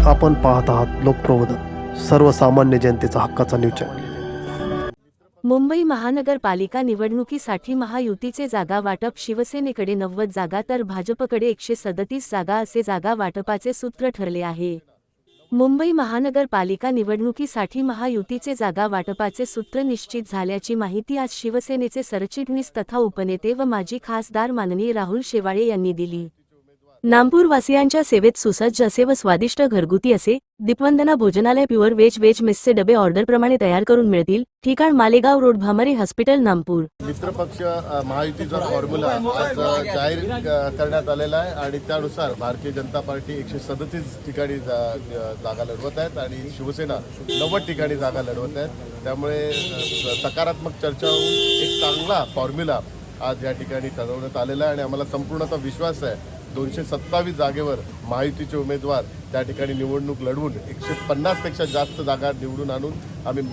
आपण पाहत आहात लोकप्रबोधन, सर्वसामान्य जनतेचा हक्काचा न्यूज चॅनल। मुंबई महानगरपालिका निवडणुकीसाठी महायुतीचे जागा वाटप शिवसेनेकडे 90 जागा तर भाजपकडे 137 जागा असे जागा वाटपाचे सूत्र ठरले आहे। मुंबई महानगरपालिका निवडणुकीसाठी महायुतीचे जागा वाटपाचे सूत्र निश्चित झाल्याची माहिती आज शिवसेनेचे सरचिटणीस तथा उपनेते व माजी खासदार माननीय राहुल शेवाळे यांनी दिली। नामपूरवासियांच्या सेवेत सुसज्ज असे व स्वादिष्ट घरगुती असे दीपवंदना भोजनालय प्युअर वेज मेसचे डबे ऑर्डरप्रमाणे तयार करून मिळतील। ठिकाण मालेगाव रोड, भामरे हॉस्पिटल, नामपूर। मित्रपक्ष महायुतीचा फॉर्म्युला आज जाहीर करण्यात आलेला आहे आणि त्यानुसार भारतीय जनता पार्टी 137 ठिकाणी जागा लढवत आहेत आणि शिवसेना 90 ठिकाणी जागा लढवत आहेत। त्यामुळे सकारात्मक चर्चा होऊन एक चांगला फॉर्म्युला आज या ठिकाणी ठरवण्यात आलेला आहे आणि आम्हाला संपूर्णतः विश्वास आहे 227 जागेवर महायुतीचे उमेदवार त्या ठिकाणी निवडणूक लढवून 150 पेक्षा जास्त जागा निवडून आणून आम्ही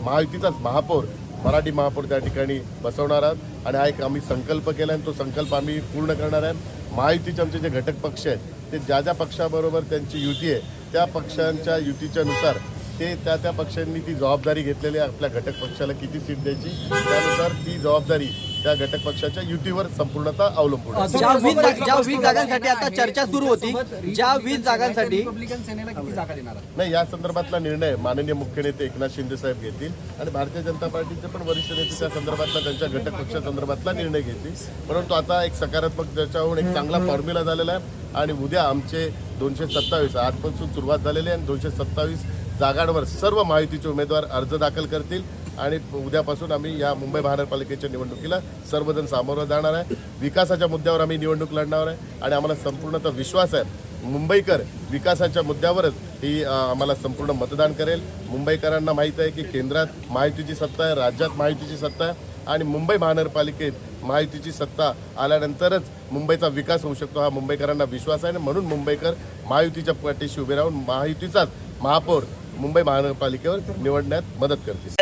महायुतीचाच महापौर, मराठी महापौर त्या ठिकाणी बसवणार आहोत आणि हा एक आम्ही संकल्प केला आणि तो संकल्प आम्ही पूर्ण करणार आहे। महायुतीचे आमचे जे घटक पक्ष आहेत ते ज्या पक्षाबरोबर त्यांची युती आहे त्या पक्षांच्या युतीच्या नुसार ते त्या पक्षांनी ती जबाबदारी घेतलेली आहे। आपल्या घटक पक्षाला किती सीट द्यायची त्यानुसार ती जबाबदारी त्या घटक पक्षाच्या युतीवर संपूर्णतः अवलंबून आहे। ज्या 20 जागांसाठी आता चर्चा सुरू होती, ज्या 20 जागांसाठी रिपब्लिकन सेनेला किती जागा देणार नाही, या संदर्भातला निर्णय माननीय मुख्य नेते एकनाथ शिंदे साहेब घेतील आणि भारतीय जनता पार्टीचे पण वरिष्ठ नेते त्या संदर्भातला त्यांच्या घटक पक्षासंदर्भातला निर्णय घेतील। परंतु आता एक सकारात्मक चर्चा होऊन एक चांगला फॉर्म्युला झालेला आहे आणि उद्या आमचे 227 आजपासून सुरुवात झालेली आहे आणि 227 जागांवर सर्व महायुतीचे उमेदवार अर्ज दाखल करतील आणि उद्यापासून आम्ही या मुंबई महानगरपालिकेच्या निवडणुकीला सर्वजण सामोरं जाणार आहे। विकासाच्या मुद्द्यावर आम्ही निवडणूक लढणार आहे आणि आम्हाला संपूर्णतः विश्वास आहे मुंबईकर विकासाच्या मुद्द्यावरच ही आम्हाला संपूर्ण मतदान करेल। मुंबईकरांना माहीत आहे की केंद्रात महायुतीची सत्ता आहे, राज्यात महायुतीची सत्ता आहे आणि मुंबई महानगरपालिकेत महायुतीची सत्ता आल्यानंतरच मुंबईचा विकास होऊ शकतो हा मुंबईकरांना विश्वास आहे। म्हणून मुंबईकर महायुतीच्या पाठीशी उभे राहून महायुतीचाच महापौर मुंबई महानगरपालिकेवर निवडण्यात मदत करतील।